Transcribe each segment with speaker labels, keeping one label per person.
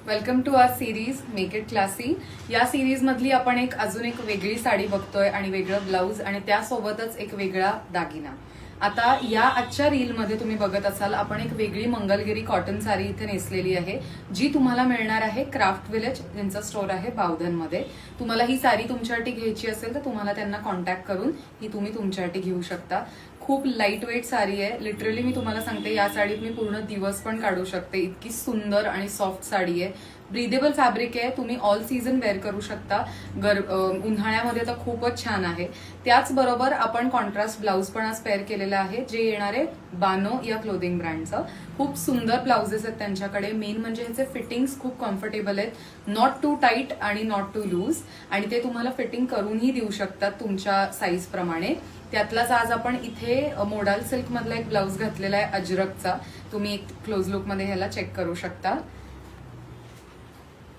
Speaker 1: Welcome to our series make it classy. या series मधली आपण अजून एक वेगळी साडी बघतोय आणि वेगळं ब्लाऊज आणि त्यासोबतच एक वेगळा दागिना. आता या आजच्या रील मध्ये तुम्ही बघत असाल आपण एक वेगळी मंगलगिरी कॉटन साडी इथे नेसलेली आहे, जी तुम्हाला मिळणार आहे क्राफ्ट विलेज, ज्यांचं स्टोर आहे बावधन मध्ये. तुम्हाला ही साडी तुमच्यासाठी घ्यायची असेल तर तुम्हाला त्यांना कॉन्टॅक्ट करून ही तुम्ही तुमच्यासाठी घेऊ शकता. खूप लाईट वेट साडी आहे. लिटरली मी तुम्हाला सांगते, या साडीत मी पूर्ण दिवस पण काढू शकते. इतकी सुंदर आणि सॉफ्ट साडी आहे. ब्रीदेबल फॅब्रिक आहे. तुम्ही ऑल सीझन वेअर करू शकता. उन्हाळ्यामध्ये तर खूपच छान आहे. त्याचबरोबर आपण कॉन्ट्रास्ट ब्लाऊज पण आज पेअर केलेला आहे, जे येणार आहे बानो या क्लोथिंग ब्रँडचं. खूप सुंदर ब्लाउजेस आहेत त्यांच्याकडे. मेन म्हणजे ह्याचे फिटिंग्स खूप कम्फर्टेबल आहेत, नॉट टू टाईट आणि नॉट टू लूज, आणि ते तुम्हाला फिटिंग करूनही देऊ शकतात तुमच्या साईज प्रमाणे. त्यातलाच आज आपण इथे मोडाल सिल्क मधला एक ब्लाऊज घातलेला आहे अजरकचा. तुम्ही एक क्लोज लुक मध्ये ह्याला चेक करू शकता.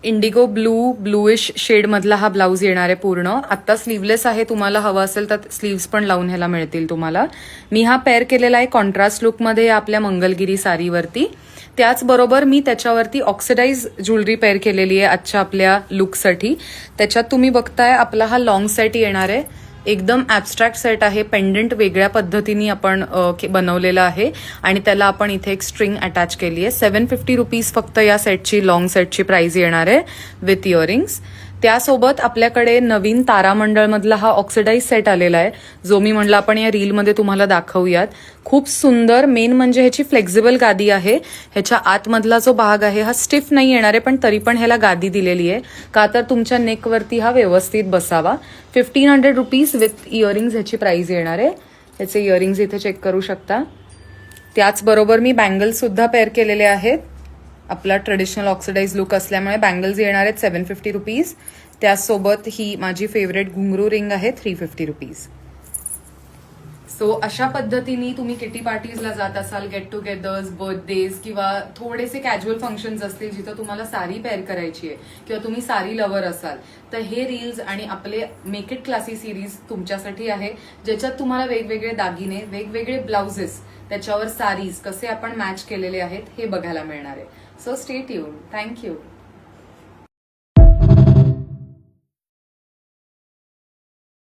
Speaker 1: इंडिगो ब्लूइश शेड मधला हा ब्लाऊज येणार आहे पूर्ण. आता स्लीवलेस आहे, तुम्हाला हवा असेल तर स्लीव्स पण लावून ह्याला मिळतील तुम्हाला. मी हा पेअर केलेला आहे कॉन्ट्रास्ट लुक मध्ये आपल्या मंगलगिरी साडीवरती. त्याचबरोबर मी त्याच्यावरती ऑक्सिडाइज ज्वेलरी पेअर केलेली आहे आजच्या आपल्या लुकसाठी. त्याच्यात तुम्ही बघताय आपला हा लॉंग सेट येणार आहे. एकदम ऍबस्ट्रॅक्ट सेट आहे. पेंडंट वेगळ्या पद्धतीने आपण बनवलेला आहे आणि त्याला आपण इथे एक स्ट्रिंग अटॅच केली आहे. 750 रुपीज फक्त या सेटची, लॉंग सेटची प्राइस येणार आहे विथ इयरिंग्स. त्यासोबत आपल्याकडे नवीन तारामंडळ मधला हा ऑक्सिडाइज सेट आलेला आहे, जो मी म्हणलं आपण या रीलमध्ये तुम्हाला दाखवूयात. खूप सुंदर. मेन म्हणजे ह्याची फ्लेक्झिबल गादी आहे. ह्याच्या आतमधला जो भाग आहे हा स्टिफ नाही येणार आहे, पण तरी पण ह्याला गादी दिलेली आहे, का तर तुमच्या नेकवरती हा व्यवस्थित बसावा. 1500 रुपीज विथ इयरिंग्स ह्याची प्राइस येणार आहे. ह्याचे इयरिंग्स इथे चेक करू शकता. त्याचबरोबर मी बँगल्स सुद्धा पेअर केलेले आहेत. आपला ट्रेडिशनल ऑक्सिडाइज लुक असल्यामुळे बँगल्स येणार आहेत 750 रुपीज. त्यासोबत ही माझी फेवरेट घुंगरू रिंग आहे 350 रुपीज. सो अशा पद्धतीने तुम्ही किटी पार्टीजला जात असाल, गेट टुगेदर्स, बर्थडेज किंवा थोडेसे कॅज्युअल फंक्शन्स असतील जिथं तुम्हाला साडी पेअर करायची आहे किंवा तुम्ही साडी लवर असाल, तर हे रील्स आणि आपले मेक इट क्लासी सिरीज तुमच्यासाठी आहे, ज्याच्यात तुम्हाला वेगवेगळे दागिने, वेगवेगळे ब्लाउजेस, त्याच्यावर साडीज कसे आपण मॅच केलेले आहेत हे बघायला मिळणार आहे. So stay tuned. थँक्यू.